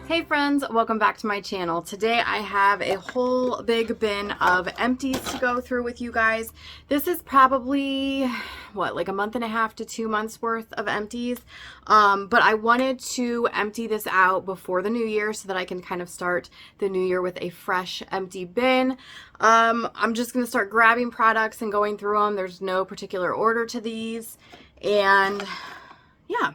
Hey friends, welcome back to my channel. Today I have a whole big bin of empties to go through with you guys. This is probably, like a month and a half to 2 months worth of empties. But I wanted to empty this out before the new year so that I can kind of start the new year with a fresh empty bin. I'm just going to start grabbing products and going through them. There's no particular order to these. And yeah.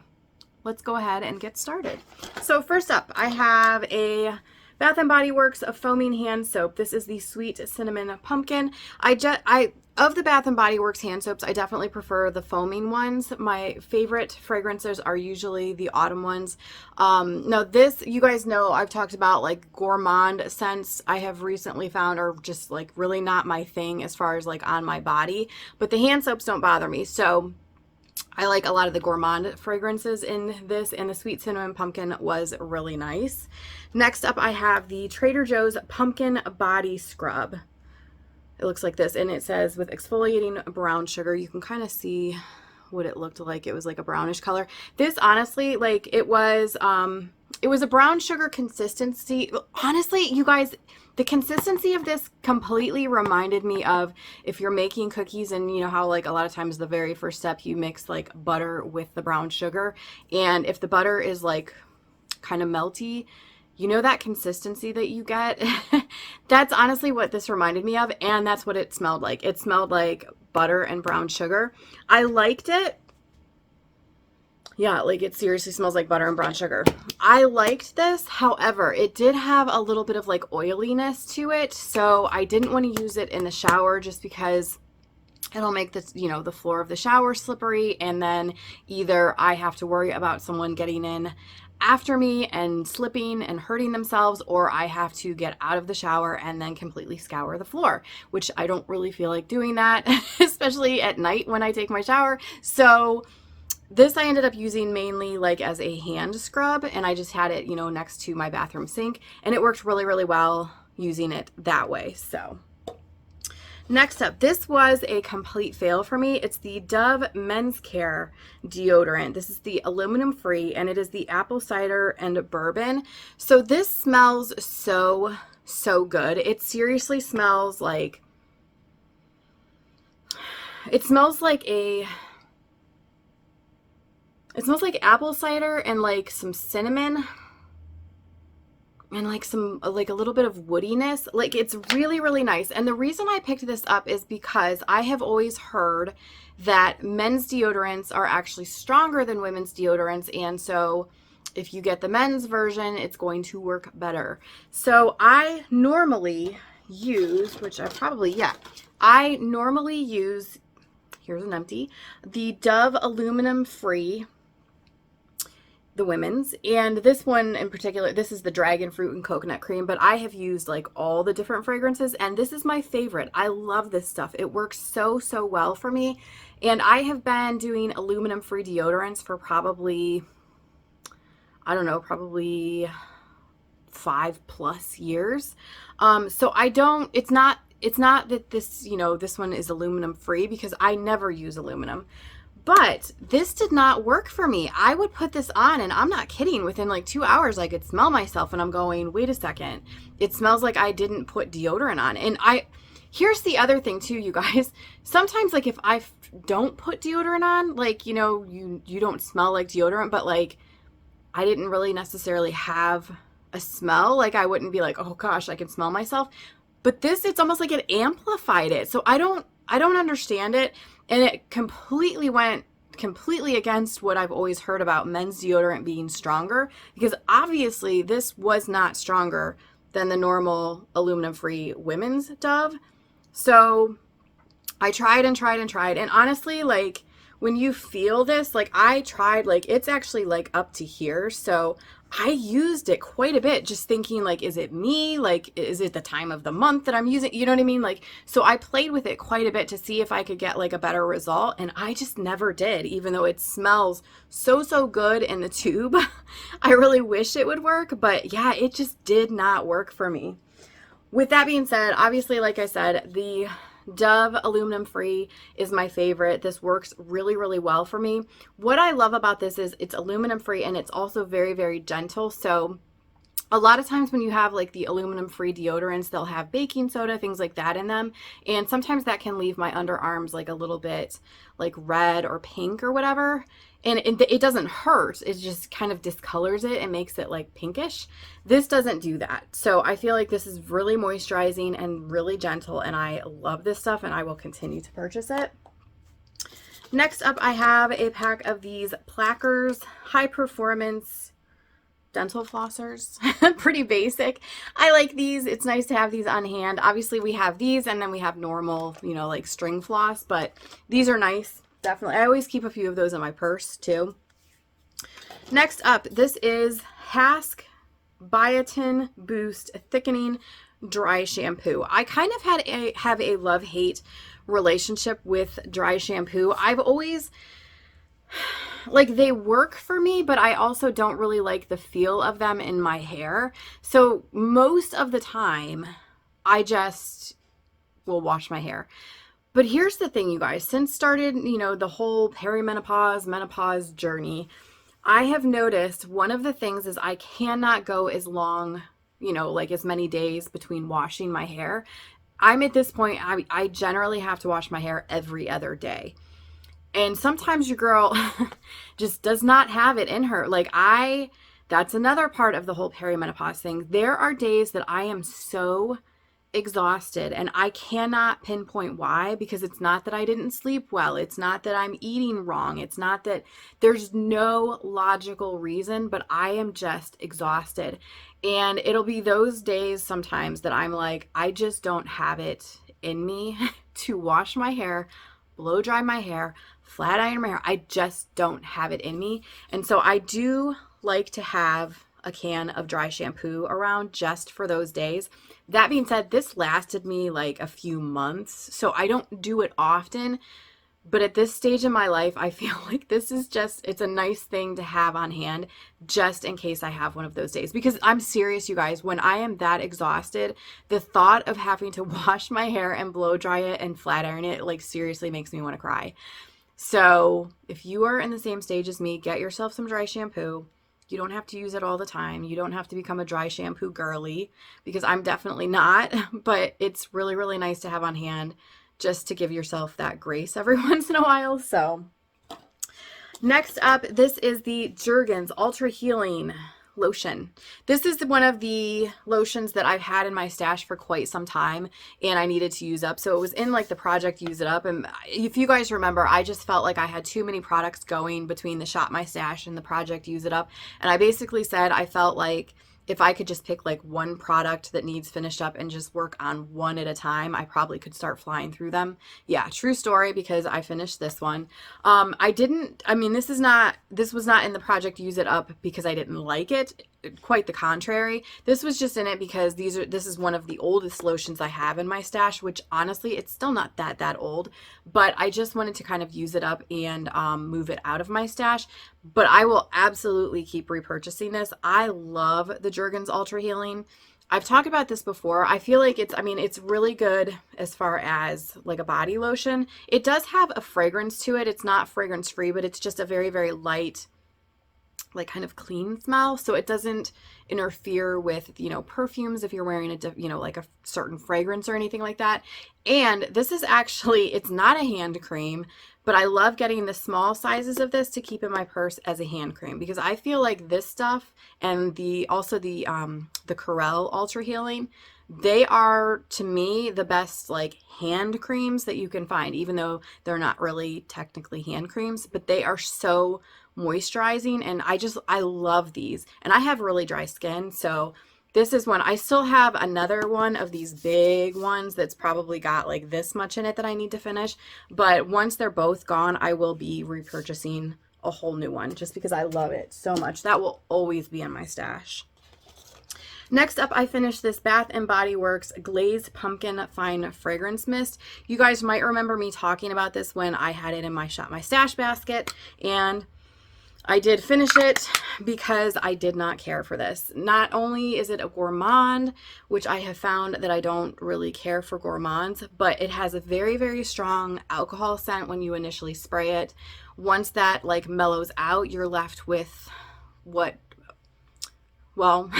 Let's go ahead and get started. So first up, I have a Bath & Body Works foaming hand soap. This is the Sweet Cinnamon Pumpkin. Of the Bath & Body Works hand soaps, I definitely prefer the foaming ones. My favorite fragrances are usually the autumn ones. Now this, you guys know, I've talked about like gourmand scents I have recently found are just like really not my thing as far as like on my body, but the hand soaps don't bother me. So I like a lot of the gourmand fragrances in this, and the Sweet Cinnamon Pumpkin was really nice. Next up, I have the Trader Joe's Pumpkin Body Scrub. It looks like this, and it says with exfoliating brown sugar. You can kind of see what it looked like. It was like a brownish color. This honestly, like it was a brown sugar consistency. Honestly, you guys, the consistency of this completely reminded me of if you're making cookies, and you know how like a lot of times the very first step you mix like butter with the brown sugar, and if the butter is like kind of melty, you know that consistency that you get? That's honestly what this reminded me of, and that's what it smelled like. It smelled like butter and brown sugar. I liked it. Yeah, like it seriously smells like butter and brown sugar. I liked this. However, it did have a little bit of like oiliness to it. So I didn't want to use it in the shower just because it'll make this, you know, the floor of the shower slippery. And then either I have to worry about someone getting in after me and slipping and hurting themselves, or I have to get out of the shower and then completely scour the floor, which I don't really feel like doing that, especially at night when I take my shower. So this I ended up using mainly like as a hand scrub, and I just had it, you know, next to my bathroom sink, and it worked really, really well using it that way. So next up, this was a complete fail for me. It's the Dove Men's Care deodorant. This is the aluminum free, and it is the apple cider and bourbon. So this smells so good. It seriously smells like, it smells like apple cider and like some cinnamon and like some like a little bit of woodiness. Like it's really, really nice. And the reason I picked this up is because I have always heard that men's deodorants are actually stronger than women's deodorants, and so if you get the men's version, it's going to work better. So I normally use, I normally use, here's an empty, the Dove aluminum free, the women's, and this one in particular, this is the dragon fruit and coconut cream, but I have used like all the different fragrances, and this is my favorite. I love this stuff. It works so well for me, and I have been doing aluminum free deodorants for probably, I don't know, probably 5+ years. So I don't, it's not that this, you know, this one is aluminum free, because I never use aluminum. But this did not work for me. I would put this on, and I'm not kidding, within like 2 hours I could smell myself, and I'm going, wait a second, it smells like I didn't put deodorant on. And here's the other thing too, you guys. Sometimes like if I don't put deodorant on, like, you know, you don't smell like deodorant, but like I didn't really necessarily have a smell. Like I wouldn't be like, oh gosh, I can smell myself. But this, it's almost like it amplified it. So I don't understand it. And it went completely against what I've always heard about men's deodorant being stronger, because obviously this was not stronger than the normal aluminum free women's Dove. So I tried and tried and tried. And honestly, like when you feel this, like I tried, like it's actually like up to here. So I used it quite a bit, just thinking like, is it me? Like, is it the time of the month that I'm using? You know what I mean? Like, so I played with it quite a bit to see if I could get like a better result. And I just never did, even though it smells so good in the tube. I really wish it would work, but yeah, it just did not work for me. With that being said, obviously, like I said, the Dove aluminum free is my favorite. This works really, really well for me. What I love about this is it's aluminum free, and it's also very, very gentle. So a lot of times when you have like the aluminum free deodorants, they'll have baking soda, things like that in them. And sometimes that can leave my underarms like a little bit like red or pink or whatever. And it doesn't hurt. It just kind of discolors it and makes it like pinkish. This doesn't do that. So I feel like this is really moisturizing and really gentle. And I love this stuff and I will continue to purchase it. Next up, I have a pack of these Plackers High Performance dental flossers. Pretty basic. I like these. It's nice to have these on hand. Obviously we have these and then we have normal, you know, like string floss, but these are nice. Definitely. I always keep a few of those in my purse too. Next up, this is Hask Biotin Boost Thickening Dry Shampoo. I kind of have a love-hate relationship with dry shampoo. I've always, like, they work for me, but I also don't really like the feel of them in my hair. So most of the time, I just will wash my hair. But here's the thing, you guys. Since started, you know, the whole perimenopause, menopause journey, I have noticed one of the things is I cannot go as long, you know, like as many days between washing my hair. I'm at this point, I generally have to wash my hair every other day. And sometimes your girl just does not have it in her. Like that's another part of the whole perimenopause thing. There are days that I am so exhausted and I cannot pinpoint why, because it's not that I didn't sleep well. It's not that I'm eating wrong. It's not that there's no logical reason, but I am just exhausted. And it'll be those days sometimes that I'm like, I just don't have it in me to wash my hair, blow dry my hair, flat iron my hair. I just don't have it in me. And so I do like to have a can of dry shampoo around just for those days. That being said, this lasted me like a few months, so I don't do it often. But at this stage in my life, I feel like this is just, it's a nice thing to have on hand just in case I have one of those days. Because I'm serious, you guys, when I am that exhausted, the thought of having to wash my hair and blow dry it and flat iron it, like, seriously makes me want to cry. So if you are in the same stage as me, get yourself some dry shampoo. You don't have to use it all the time. You don't have to become a dry shampoo girly, because I'm definitely not, but it's really, really nice to have on hand just to give yourself that grace every once in a while. So next up, this is the Jergens Ultra Healing Lotion. This is one of the lotions that I've had in my stash for quite some time and I needed to use up. So it was in like the project Use It Up. And if you guys remember, I just felt like I had too many products going between the Shop My Stash and the project Use It Up. And I basically said I felt like if I could just pick like one product that needs finished up and just work on one at a time, I probably could start flying through them. Yeah, true story, because I finished this one. This was not in the project Use It Up because I didn't like it. Quite the contrary. This was just in it because this is one of the oldest lotions I have in my stash, which honestly, it's still not that old, but I just wanted to kind of use it up and move it out of my stash. But I will absolutely keep repurchasing this. I love the Jergens Ultra Healing. I've talked about this before. I feel like it's really good as far as like a body lotion. It does have a fragrance to it. It's not fragrance free, but it's just a very, very light, like kind of clean smell. So it doesn't interfere with, you know, perfumes if you're wearing like a certain fragrance or anything like that. And this is actually, it's not a hand cream, but I love getting the small sizes of this to keep in my purse as a hand cream, because I feel like this stuff and the Corelle Ultra Healing, they are, to me, the best like hand creams that you can find, even though they're not really technically hand creams, but they are so moisturizing, and I love these. And I have really dry skin, so this is one. I still have another one of these big ones that's probably got like this much in it that I need to finish, but once they're both gone, I will be repurchasing a whole new one just because I love it so much. That will always be in my stash. Next up, I finished this Bath & Body Works Glazed Pumpkin Fine Fragrance Mist. You guys might remember me talking about this when I had it in my Shop My Stash basket, and I did finish it because I did not care for this. Not only is it a gourmand, which I have found that I don't really care for gourmands, but it has a very, very strong alcohol scent when you initially spray it. Once that like mellows out, you're left with what, well,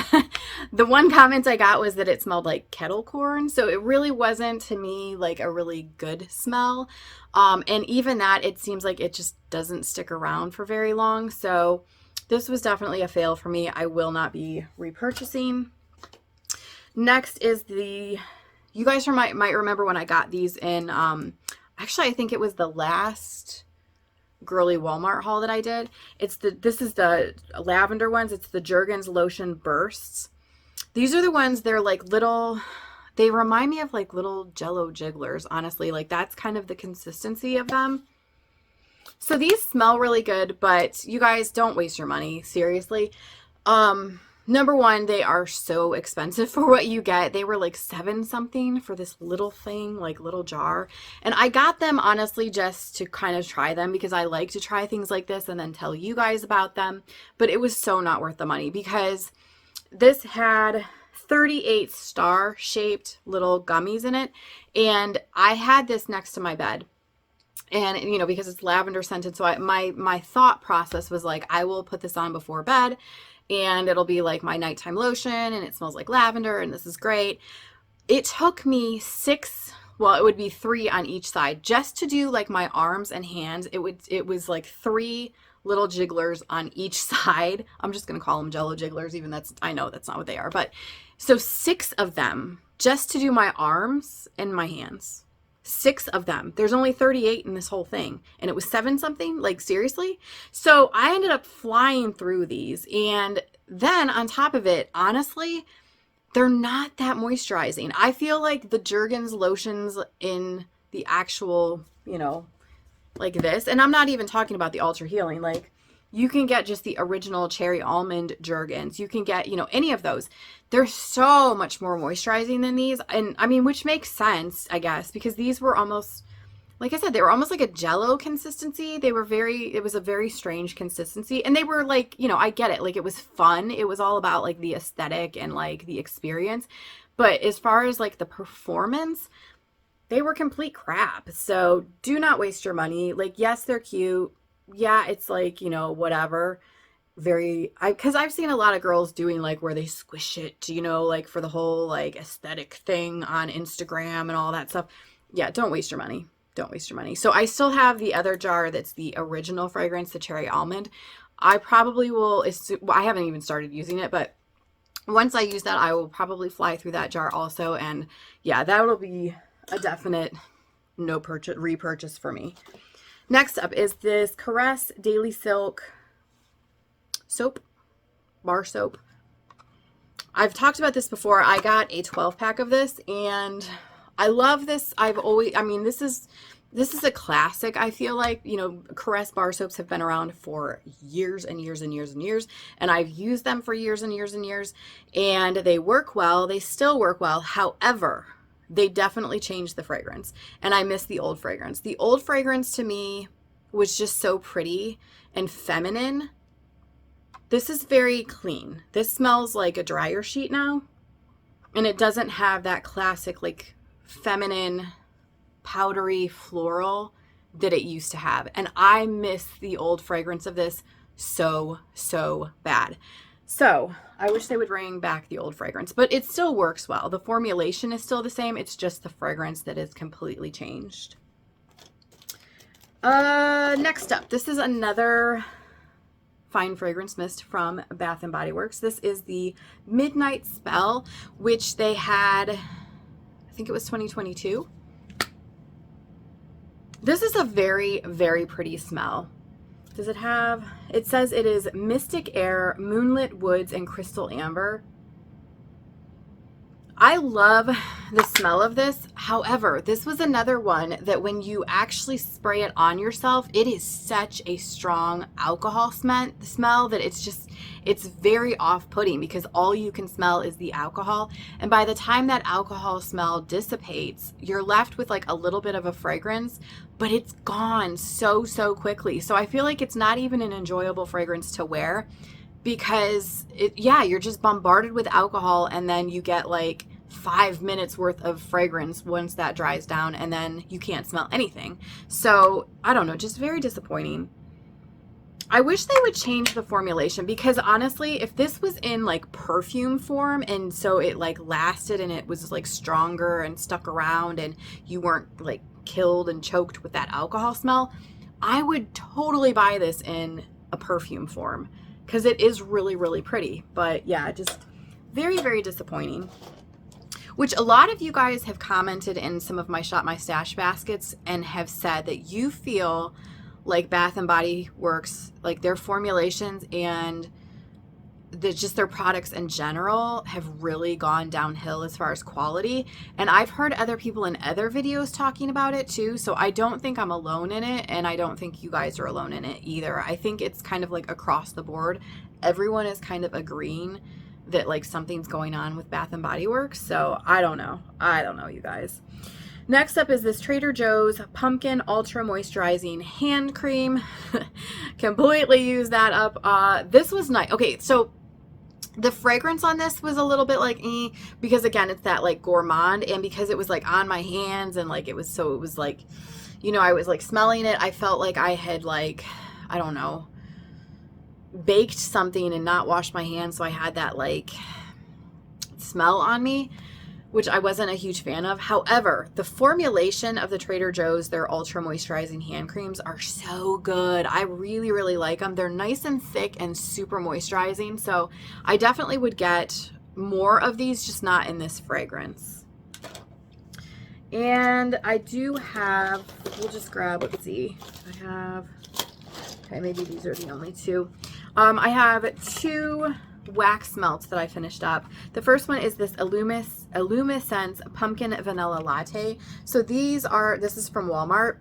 The one comment I got was that it smelled like kettle corn. So it really wasn't to me like a really good smell. And even that, it seems like it just doesn't stick around for very long. So this was definitely a fail for me. I will not be repurchasing. Next is you guys might remember when I got these in, actually, I think it was the last girly Walmart haul that I did. This is the lavender ones. It's the Jergens Lotion Bursts. These are the ones, they're like little, they remind me of like little Jello jigglers, honestly. Like that's kind of the consistency of them. So these smell really good, but you guys don't waste your money, seriously. Number one, they are so expensive for what you get. They were like $7 something for this little thing, like little jar. And I got them honestly just to kind of try them because I like to try things like this and then tell you guys about them. But it was so not worth the money because this had 38 star shaped little gummies in it. And I had this next to my bed. And, you know, because it's lavender scented, so my thought process was like, I will put this on before bed and it'll be like my nighttime lotion and it smells like lavender and this is great. It took me it would be 3 on each side just to do like my arms and hands. It was like 3 little jigglers on each side. I'm just going to call them Jello jigglers, even I know that's not what they are. But so 6 of them just to do my arms and my hands. 6 of them. There's only 38 in this whole thing. And it was 7 something, like seriously. So I ended up flying through these. And then on top of it, honestly, they're not that moisturizing. I feel like the Jergens lotions in the actual, you know, like this, and I'm not even talking about the Ultra Healing, like you can get just the original cherry almond Jergens. You can get, you know, any of those. They're so much more moisturizing than these. And I mean, which makes sense, I guess, because these were almost, like I said, they were almost like a Jello consistency. It was a very strange consistency. And they were like, you know, I get it. Like it was fun. It was all about like the aesthetic and like the experience. But as far as like the performance, they were complete crap. So do not waste your money. Like, yes, they're cute. Yeah, it's like, you know, whatever. Because I've seen a lot of girls doing like where they squish it, you know, like for the whole like aesthetic thing on Instagram and all that stuff. Yeah, don't waste your money. Don't waste your money. So I still have the other jar that's the original fragrance, the cherry almond. I probably will, I haven't even started using it, but once I use that, I will probably fly through that jar also. And yeah, that will be a definite repurchase for me. Next up is this Caress Daily Silk soap, bar soap. I've talked about this before. I got a 12-pack of this and I love this. This is a classic. I feel like, you know, Caress bar soaps have been around for years and years and years and years, and I've used them for years and years and years, and they work well. They still work well. However, they definitely changed the fragrance, and I miss the old fragrance. The old fragrance to me was just so pretty and feminine. This is very clean. This smells like a dryer sheet now, and it doesn't have that classic like feminine powdery floral that it used to have. And I miss the old fragrance of this so bad. So I wish they would bring back the old fragrance, but it still works well. The formulation is still the same. It's just the fragrance that is completely changed. Next up, this is another fine fragrance mist from Bath and Body Works. This is the Midnight Spell, which they had, I think it was 2022. This is a very, very pretty smell. Does it have, it says it is Mystic Air, Moonlit Woods, and Crystal Amber. I love the smell of this. However, this was another one that when you actually spray it on yourself, it is such a strong alcohol smell that it's very off-putting because all you can smell is the alcohol. And by the time that alcohol smell dissipates, you're left with like a little bit of a fragrance, but it's gone so quickly. So I feel like it's not even an enjoyable fragrance to wear because you're just bombarded with alcohol and then you get like 5 minutes worth of fragrance once that dries down and then you can't smell anything. So I don't know, just very disappointing. I wish they would change the formulation, because honestly, if this was in like perfume form and so it like lasted and it was like stronger and stuck around and you weren't like killed and choked with that alcohol smell, I would totally buy this in a perfume form, because it is really, really pretty. But yeah, just very, very disappointing. Which a lot of you guys have commented in some of my Shop My Stash baskets and have said that you feel like Bath and Body Works, like their formulations and just their products in general have really gone downhill as far as quality. And I've heard other people in other videos talking about it too. So I don't think I'm alone in it, and I don't think you guys are alone in it either. I think it's kind of like across the board. Everyone is kind of agreeing that like something's going on with Bath and Body Works. So I don't know, you guys. Next up is this Trader Joe's Pumpkin Ultra Moisturizing Hand Cream. Completely used that up. This was nice. Okay, so the fragrance on this was a little bit like because again, it's that like gourmand, and because it was like on my hands and like it was like, you know, I was like smelling it. I felt like I had like, I don't know, baked something and not washed my hands, so I had that like smell on me, which I wasn't a huge fan of. However, the formulation of the Trader Joe's, their ultra moisturizing hand creams, are so good. I really, really like them. They're nice and thick and super moisturizing. So I definitely would get more of these, just not in this fragrance. And I do have, we'll just grab, let's see. I have, okay, maybe these are the only two. I have two wax melts that I finished up. The first one is this Illumiscence Pumpkin Vanilla Latte. So this is from Walmart,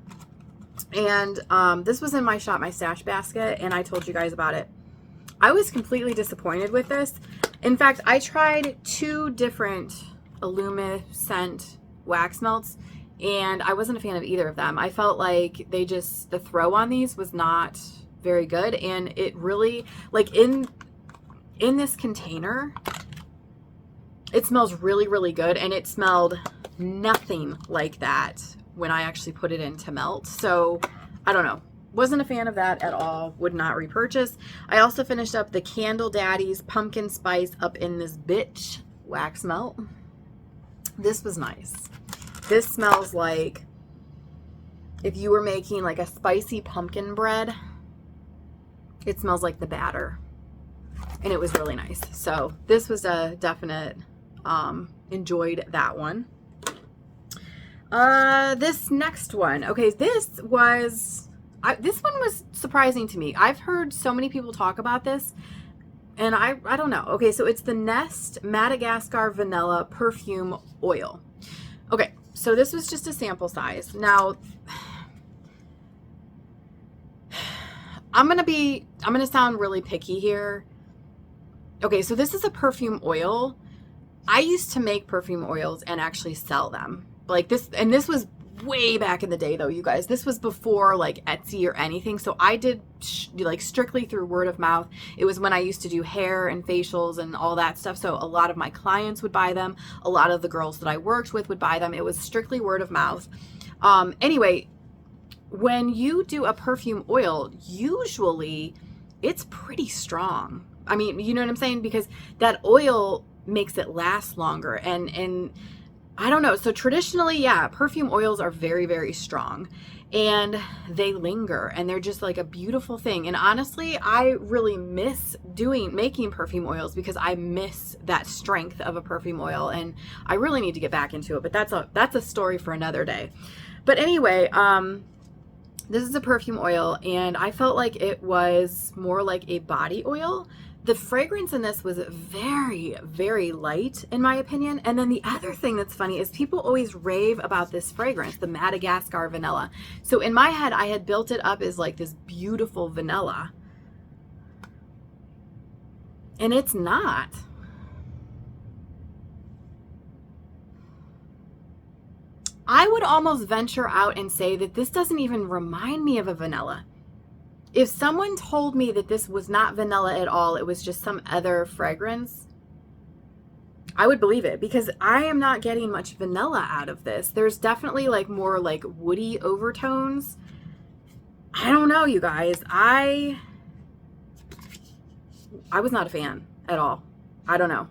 and this was in my Shop My Stash basket, and I told you guys about it. I was completely disappointed with this. In fact, I tried two different Illumiscent wax melts, and I wasn't a fan of either of them. I felt like the throw on these was not very good, and it really, like in this container, it smells really, really good, and it smelled nothing like that when I actually put it in to melt. So I don't know, wasn't a fan of that at all, would not repurchase. I also finished up the Candle Daddy's Pumpkin Spice Up in This Bitch wax melt. This was nice. This smells like if you were making like a spicy pumpkin bread. It smells like the batter, and it was really nice. So this was a definite, enjoyed that one. This next one, okay, this one was surprising to me. I've heard so many people talk about this, and I don't know. Okay, so it's the Nest Madagascar Vanilla Perfume Oil. Okay, so this was just a sample size. Now, I'm gonna sound really picky here. Okay, so this is a perfume oil. I used to make perfume oils and actually sell them. Like this, and this was way back in the day though, you guys. This was before like Etsy or anything. So I did like strictly through word of mouth. It was when I used to do hair and facials and all that stuff. So a lot of my clients would buy them. A lot of the girls that I worked with would buy them. It was strictly word of mouth. Anyway, when you do a perfume oil, usually it's pretty strong. I mean, you know what I'm saying? Because that oil makes it last longer. And I don't know. So traditionally, yeah, perfume oils are very, very strong, and they linger, and they're just like a beautiful thing. And honestly, I really miss making perfume oils because I miss that strength of a perfume oil, and I really need to get back into it. But that's a story for another day. But anyway, this is a perfume oil, and I felt like it was more like a body oil. The fragrance in this was very, very light, in my opinion. And then the other thing that's funny is people always rave about this fragrance, the Madagascar Vanilla. So in my head, I had built it up as like this beautiful vanilla. And it's not. I would almost venture out and say that this doesn't even remind me of a vanilla. If someone told me that this was not vanilla at all, it was just some other fragrance, I would believe it, because I am not getting much vanilla out of this. There's definitely like more like woody overtones. I don't know, you guys. I I was not a fan at all. I don't know.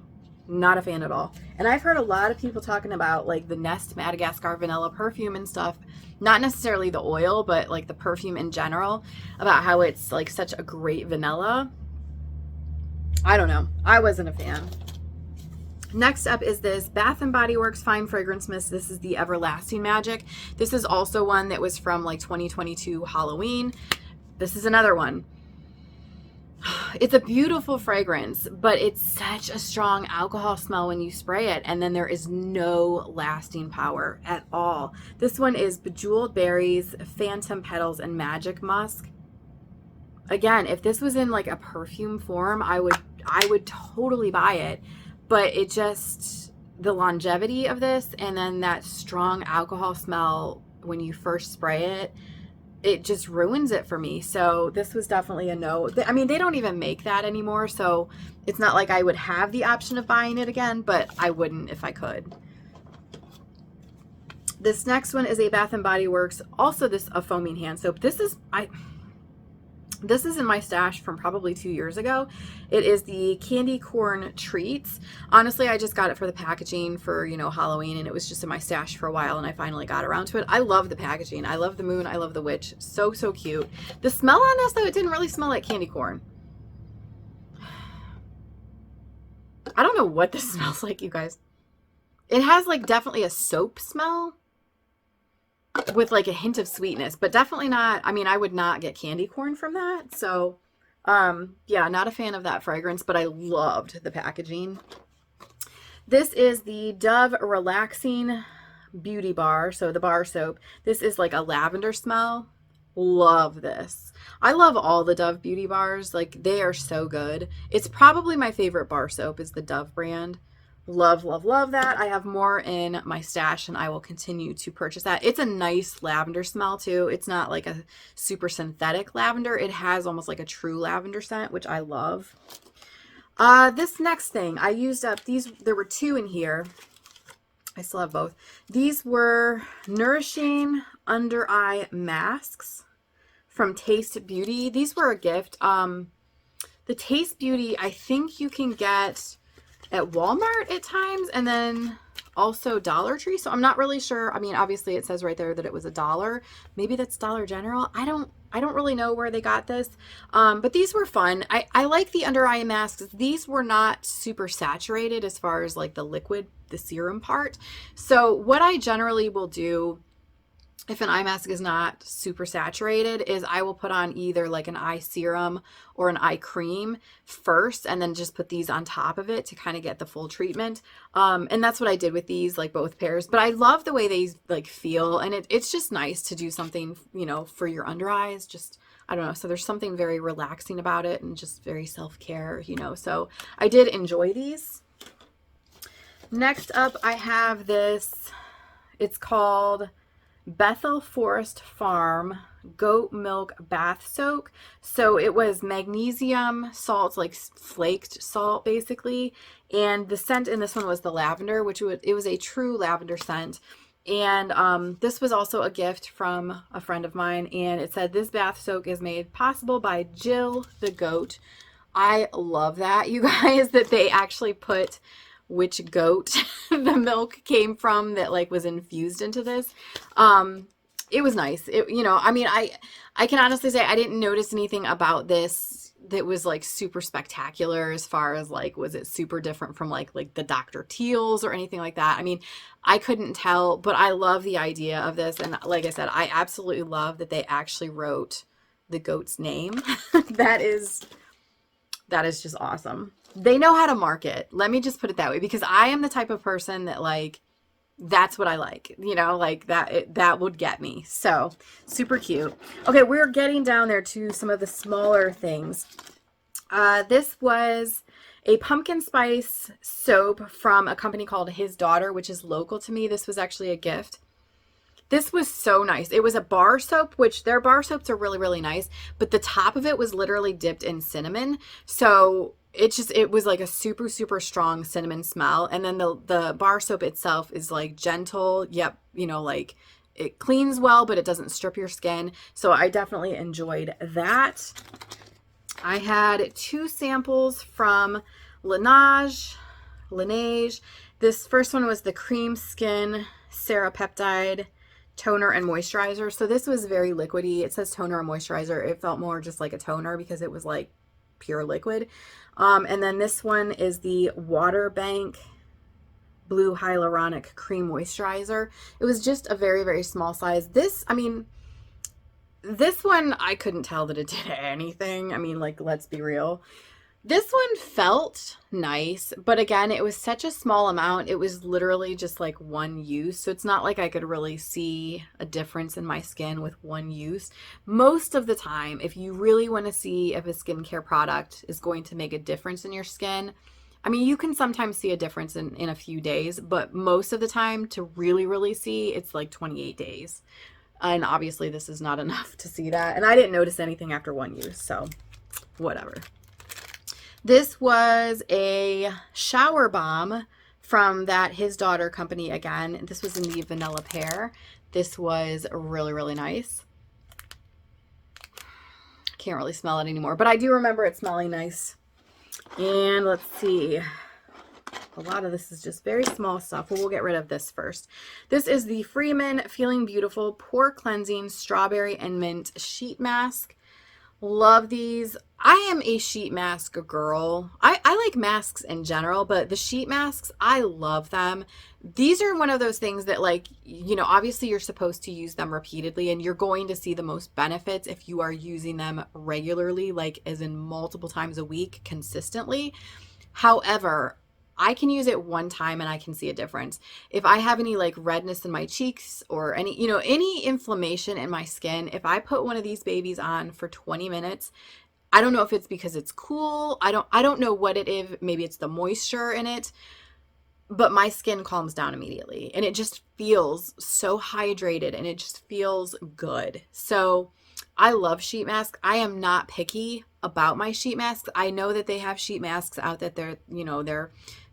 Not a fan at all. And I've heard a lot of people talking about like the Nest Madagascar vanilla perfume and stuff. Not necessarily the oil, but like the perfume in general, about how it's like such a great vanilla. I don't know. I wasn't a fan. Next up is this Bath & Body Works Fine Fragrance Mist. This is the Everlasting Magic. This is also one that was from like 2022 Halloween. This is another one. It's a beautiful fragrance, but it's such a strong alcohol smell when you spray it, and then there is no lasting power at all. This one is Bejeweled Berries, Phantom Petals, and Magic Musk. Again, if this was in like a perfume form, I would totally buy it, but it just, the longevity of this and then that strong alcohol smell when you first spray it, it just ruins it for me. So this was definitely a no. I mean, they don't even make that anymore, so it's not like I would have the option of buying it again, but I wouldn't if I could. This next one is a Bath & Body Works, also a foaming hand soap. This is in my stash from probably 2 years ago. It is the Candy Corn Treats. Honestly, I just got it for the packaging for, you know, Halloween, and it was just in my stash for a while, and I finally got around to it. I love the packaging. I love the moon. I love the witch. So, so cute. The smell on this, though, it didn't really smell like candy corn. I don't know what this smells like, you guys. It has, like, definitely a soap smell with like a hint of sweetness, but definitely not, I mean, I would not get candy corn from that. So, yeah, not a fan of that fragrance, but I loved the packaging. This is the Dove Relaxing Beauty Bar. So the bar soap. This is like a lavender smell. Love this. I love all the Dove beauty bars. Like, they are so good. It's probably my favorite bar soap is the Dove brand. Love, love, love that. I have more in my stash, and I will continue to purchase that. It's a nice lavender smell too. It's not like a super synthetic lavender. It has almost like a true lavender scent, which I love. This next thing, I used up these. There were two in here. I still have both. These were Nourishing Under Eye Masks from Taste Beauty. These were a gift. The Taste Beauty, I think you can get at Walmart at times, and then also Dollar Tree. So I'm not really sure. I mean, obviously it says right there that it was $1. Maybe that's Dollar General. I don't really know where they got this. But these were fun. I like the under eye masks. These were not super saturated as far as like the liquid, the serum part. So what I generally will do if an eye mask is not super saturated is I will put on either like an eye serum or an eye cream first, and then just put these on top of it to kind of get the full treatment. And that's what I did with these, like both pairs. But I love the way they like feel, and it's just nice to do something, you know, for your under eyes. Just, I don't know. So there's something very relaxing about it and just very self-care, you know. So I did enjoy these. Next up, I have this. It's called Bethel Forest Farm Goat Milk Bath Soak. So it was magnesium salt, like flaked salt basically, and the scent in this one was the lavender, which it was a true lavender scent. And this was also a gift from a friend of mine, and it said this bath soak is made possible by Jill the goat. I love that, you guys, that they actually put which goat the milk came from that like was infused into this. It was nice. You know, I mean, I can honestly say I didn't notice anything about this that was like super spectacular as far as like, was it super different from like the Dr. Teal's or anything like that? I mean, I couldn't tell, but I love the idea of this. And like I said, I absolutely love that they actually wrote the goat's name. That is just awesome. They know how to market. Let me just put it that way, because I am the type of person that like, that's what I like, you know, like that would get me. So super cute. Okay. We're getting down there to some of the smaller things. This was a pumpkin spice soap from a company called His Daughter, which is local to me. This was actually a gift. This was so nice. It was a bar soap, which their bar soaps are really, really nice, but the top of it was literally dipped in cinnamon. So it was like a super, super strong cinnamon smell. And then the bar soap itself is like gentle. Yep. You know, like it cleans well, but it doesn't strip your skin. So I definitely enjoyed that. I had 2 samples from Laneige. This first one was the Cream Skin Serapeptide Toner and Moisturizer. So this was very liquidy. It says toner and moisturizer. It felt more just like a toner because it was like pure liquid. And then this one is the Water Bank Blue Hyaluronic Cream Moisturizer. It was just a very, very small size. This one, I couldn't tell that it did anything. I mean, like, let's be real. This one felt nice, but again, it was such a small amount. It was literally just like one use. So it's not like I could really see a difference in my skin with one use. Most of the time, if you really want to see if a skincare product is going to make a difference in your skin, I mean, you can sometimes see a difference in a few days, but most of the time to really, really see, it's like 28 days. And obviously this is not enough to see that. And I didn't notice anything after one use, so whatever. This was a shower balm from that His Daughter company again. This was in the Vanilla Pear. This was really, really nice. Can't really smell it anymore, but I do remember it smelling nice. And let's see. A lot of this is just very small stuff. Well, we'll get rid of this first. This is the Freeman Feeling Beautiful Pore Cleansing Strawberry and Mint Sheet Mask. Love these. I am a sheet mask girl. I like masks in general, but the sheet masks, I love them. These are one of those things that, like, you know, obviously you're supposed to use them repeatedly and you're going to see the most benefits if you are using them regularly, like as in multiple times a week consistently. However, I can use it one time and I can see a difference. If I have any like redness in my cheeks or any, you know, any inflammation in my skin, if I put one of these babies on for 20 minutes, I don't know if it's because it's cool. I don't know what it is. Maybe it's the moisture in it, but my skin calms down immediately and it just feels so hydrated and it just feels good. So I love sheet masks. I am not picky about my sheet masks. I know that they have sheet masks out that they're, you know, they're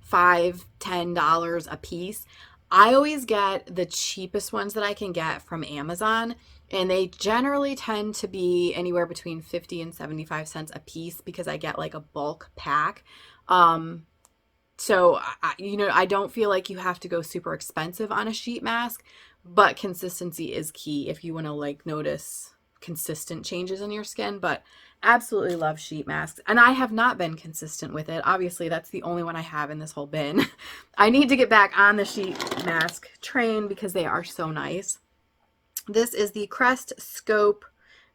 $5, $10 a piece. I always get the cheapest ones that I can get from Amazon, and they generally tend to be anywhere between 50 and 75 cents a piece because I get like a bulk pack. So I don't feel like you have to go super expensive on a sheet mask, but consistency is key if you want to like notice consistent changes in your skin. But absolutely love sheet masks, and I have not been consistent with it. Obviously that's the only one I have in this whole bin. I need to get back on the sheet mask train because they are so nice. This is the Crest Scope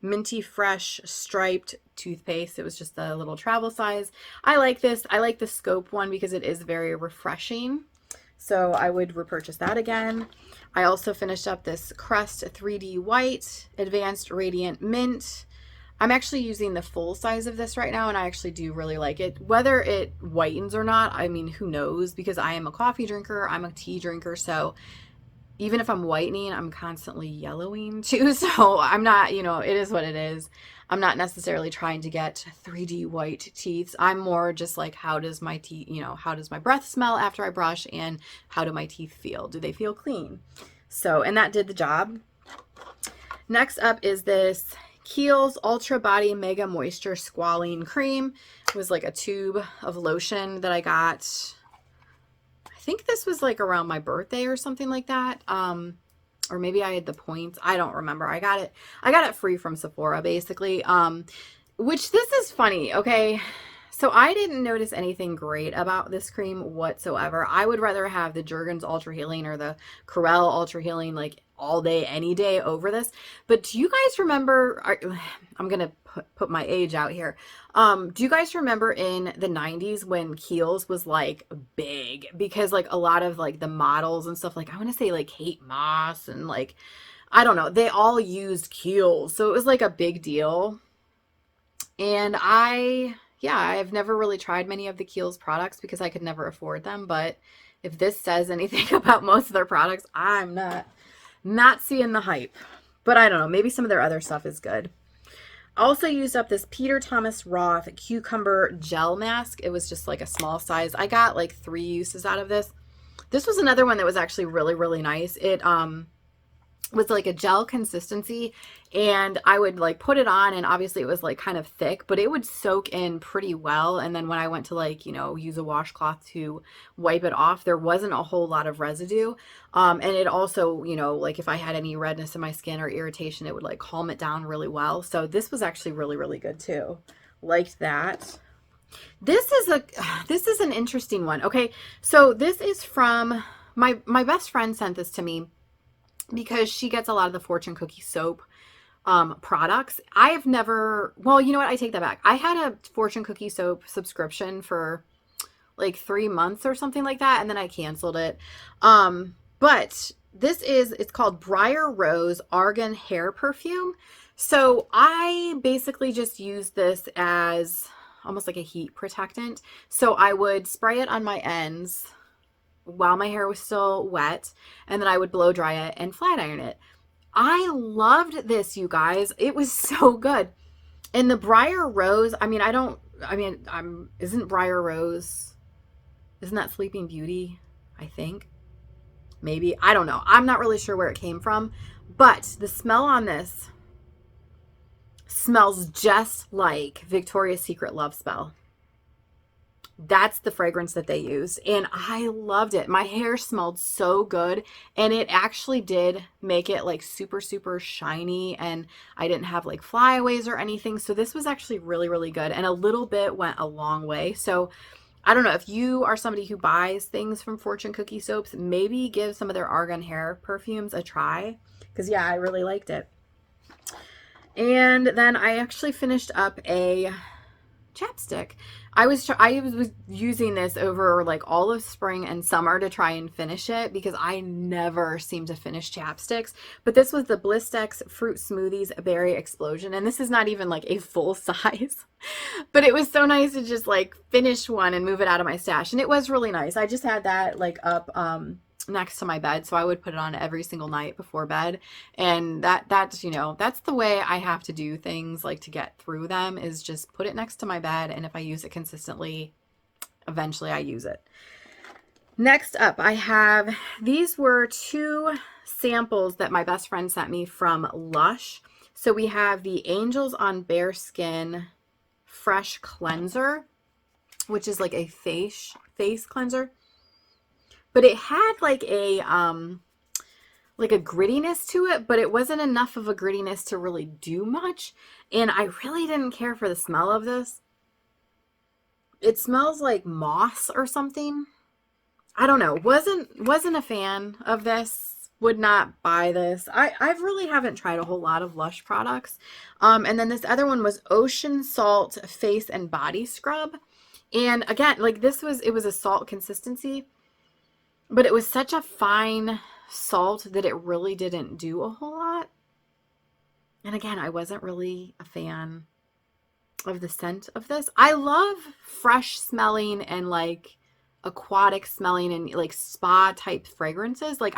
Minty Fresh Striped Toothpaste. It was just a little travel size. I like this. I like the Scope one because it is very refreshing, so I would repurchase that again. I also finished up this Crest 3D White Advanced Radiant Mint. I'm actually using the full size of this right now, and I actually do really like it. Whether it whitens or not, I mean, who knows? Because I am a coffee drinker, I'm a tea drinker, so even if I'm whitening, I'm constantly yellowing too. So I'm not, you know, it is what it is. I'm not necessarily trying to get 3D white teeth. I'm more just like, how does my teeth, you know, how does my breath smell after I brush, and how do my teeth feel? Do they feel clean? So, and that did the job. Next up is this Kiehl's Ultra Body Mega Moisture Squalene Cream. It was like a tube of lotion that I got. I think this was like around my birthday or something like that. Or maybe I had the points. I don't remember. I got it free from Sephora basically. Which this is funny, okay? So I didn't notice anything great about this cream whatsoever. I would rather have the Jergens Ultra Healing or the Corelle Ultra Healing like all day, any day over this. But do you guys remember, I'm going to put my age out here. Do you guys remember in the 90s when Kiehl's was like big? Because like a lot of like the models and stuff, like I want to say like Kate Moss and like, I don't know, they all used Kiehl's. So it was like a big deal. And I've never really tried many of the Kiehl's products because I could never afford them. But if this says anything about most of their products, I'm not seeing the hype. But I don't know, maybe some of their other stuff is good. I also used up this Peter Thomas Roth Cucumber Gel Mask. It was just like a small size. I got like 3 uses out of this. This was another one that was actually really, really nice. It was like a gel consistency, and I would like put it on, and obviously it was like kind of thick, but it would soak in pretty well. And then when I went to like, use a washcloth to wipe it off, there wasn't a whole lot of residue. And it also, like if I had any redness in my skin or irritation, it would like calm it down really well. So this was actually really, really good too. Liked that. This is an interesting one. Okay. So this is from my best friend sent this to me because she gets a lot of the fortune cookie soap products. I have never, well, you know what? I take that back. I had a fortune cookie soap subscription for like 3 months or something like that, and then I canceled it. But it's called Briar Rose Argan Hair Perfume. So I basically just use this as almost like a heat protectant. So I would spray it on my ends while my hair was still wet, and then I would blow dry it and flat iron it. I loved this, you guys. It was so good. And the Briar Rose, isn't Briar Rose, isn't that Sleeping Beauty? I think. Maybe. I don't know. I'm not really sure where it came from, but the smell on this smells just like Victoria's Secret Love Spell. That's the fragrance that they used, and I loved it. My hair smelled so good, and it actually did make it like super, super shiny, and I didn't have like flyaways or anything. So this was actually really, really good, and a little bit went a long way. So I don't know if you are somebody who buys things from Fortune Cookie Soaps, maybe give some of their argan hair perfumes a try, because yeah, I really liked it. And then I actually finished up a chapstick. I was using this over like all of spring and summer to try and finish it, because I never seem to finish chapsticks. But this was the Blistex Fruit Smoothies Berry Explosion, and this is not even like a full size, but it was so nice to just like finish one and move it out of my stash. And it was really nice. I just had that like up next to my bed, so I would put it on every single night before bed, and that's the way I have to do things, like to get through them, is just put it next to my bed, and if I use it consistently, eventually I use it. Next up, these were 2 samples that my best friend sent me from Lush. So we have the Angels on Bare Skin Fresh Cleanser, which is like a face cleanser. But it had like a grittiness to it, but it wasn't enough of a grittiness to really do much. And I really didn't care for the smell of this. It smells like moss or something. I don't know. Wasn't a fan of this. Would not buy this. I really haven't tried a whole lot of Lush products. And then this other one was Ocean Salt Face and Body Scrub. And again, like it was a salt consistency, but it was such a fine salt that it really didn't do a whole lot. And again, I wasn't really a fan of the scent of this. I love fresh smelling and like aquatic smelling and like spa type fragrances. Like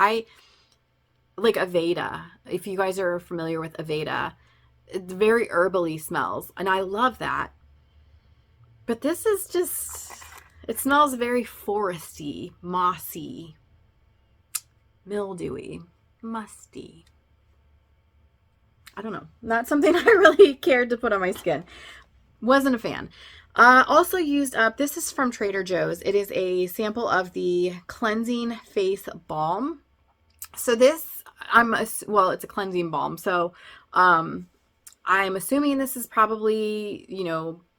Aveda. If you guys are familiar with Aveda, it's very herbally smells, and I love that. But this is just, it smells very foresty, mossy, mildewy, musty. I don't know. Not something I really cared to put on my skin. Wasn't a fan. Also used up, this is from Trader Joe's. It is a sample of the Cleansing Face Balm. So this, it's a cleansing balm. So I'm assuming this is probably,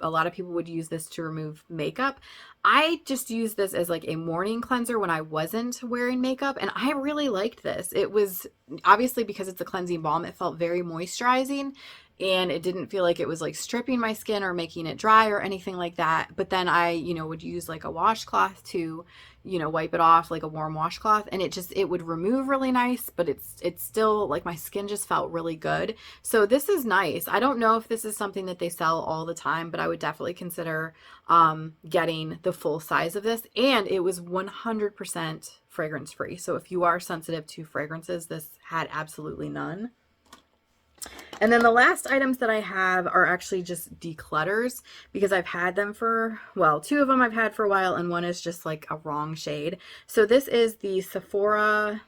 a lot of people would use this to remove makeup. I just used this as like a morning cleanser when I wasn't wearing makeup, and I really liked this. It was obviously, because it's a cleansing balm, it felt very moisturizing, and it didn't feel like it was like stripping my skin or making it dry or anything like that. But then I, would use like a washcloth to, wipe it off, like a warm washcloth, and it would remove really nice, but it's still like my skin just felt really good. So this is nice. I don't know if this is something that they sell all the time, but I would definitely consider getting the full size of this. And it was 100% fragrance free. So if you are sensitive to fragrances, this had absolutely none. And then the last items that I have are actually just declutters, because I've had them for, 2 of them I've had for a while, and one is just like a wrong shade. So this is the Sephora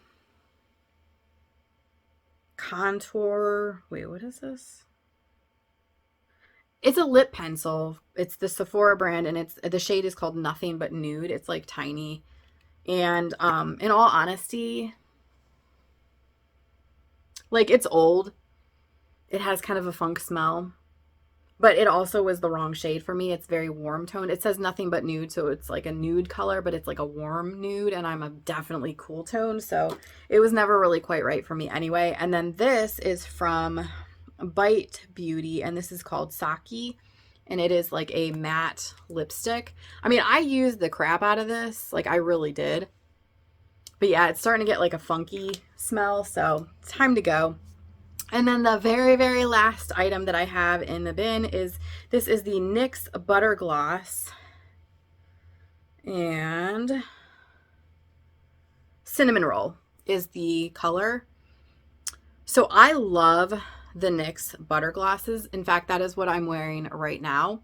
contour. Wait, what is this? It's a lip pencil. It's the Sephora brand, and it's the shade is called Nothing But Nude. It's like tiny. And in all honesty, like it's old. It has kind of a funk smell. But it also was the wrong shade for me. It's very warm toned. It says Nothing But Nude, so it's like a nude color, but it's like a warm nude, and I'm a definitely cool tone, so it was never really quite right for me anyway. And then this is from Bite Beauty, and this is called Saki, and it is like a matte lipstick. I mean, I used the crap out of this, like I really did. But yeah, it's starting to get like a funky smell, so it's time to go. And then the very, very last item that I have in the bin is, this is the NYX Butter Gloss. And Cinnamon Roll is the color. So I love the NYX Butter Glosses. In fact, that is what I'm wearing right now.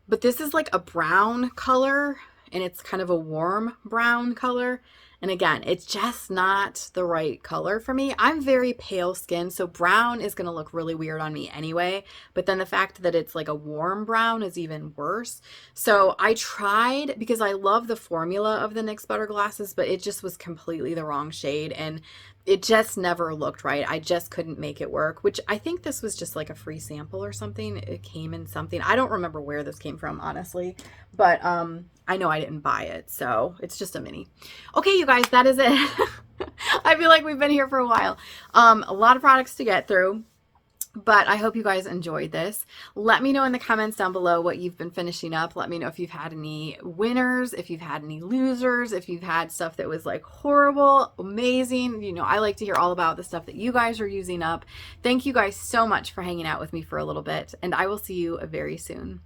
But this is like a brown color, and it's kind of a warm brown color. And again, it's just not the right color for me. I'm very pale skin, so brown is going to look really weird on me anyway. But then the fact that it's like a warm brown is even worse. So I tried, because I love the formula of the NYX Butter Glosses, but it just was completely the wrong shade, and it just never looked right. I just couldn't make it work, which I think this was just like a free sample or something. It came in something. I don't remember where this came from, honestly, but I know I didn't buy it, so it's just a mini. Okay, you guys, that is it. I feel like we've been here for a while. A lot of products to get through, but I hope you guys enjoyed this. Let me know in the comments down below what you've been finishing up. Let me know if you've had any winners, if you've had any losers, if you've had stuff that was like horrible, amazing. You know, I like to hear all about the stuff that you guys are using up. Thank you guys so much for hanging out with me for a little bit, and I will see you very soon.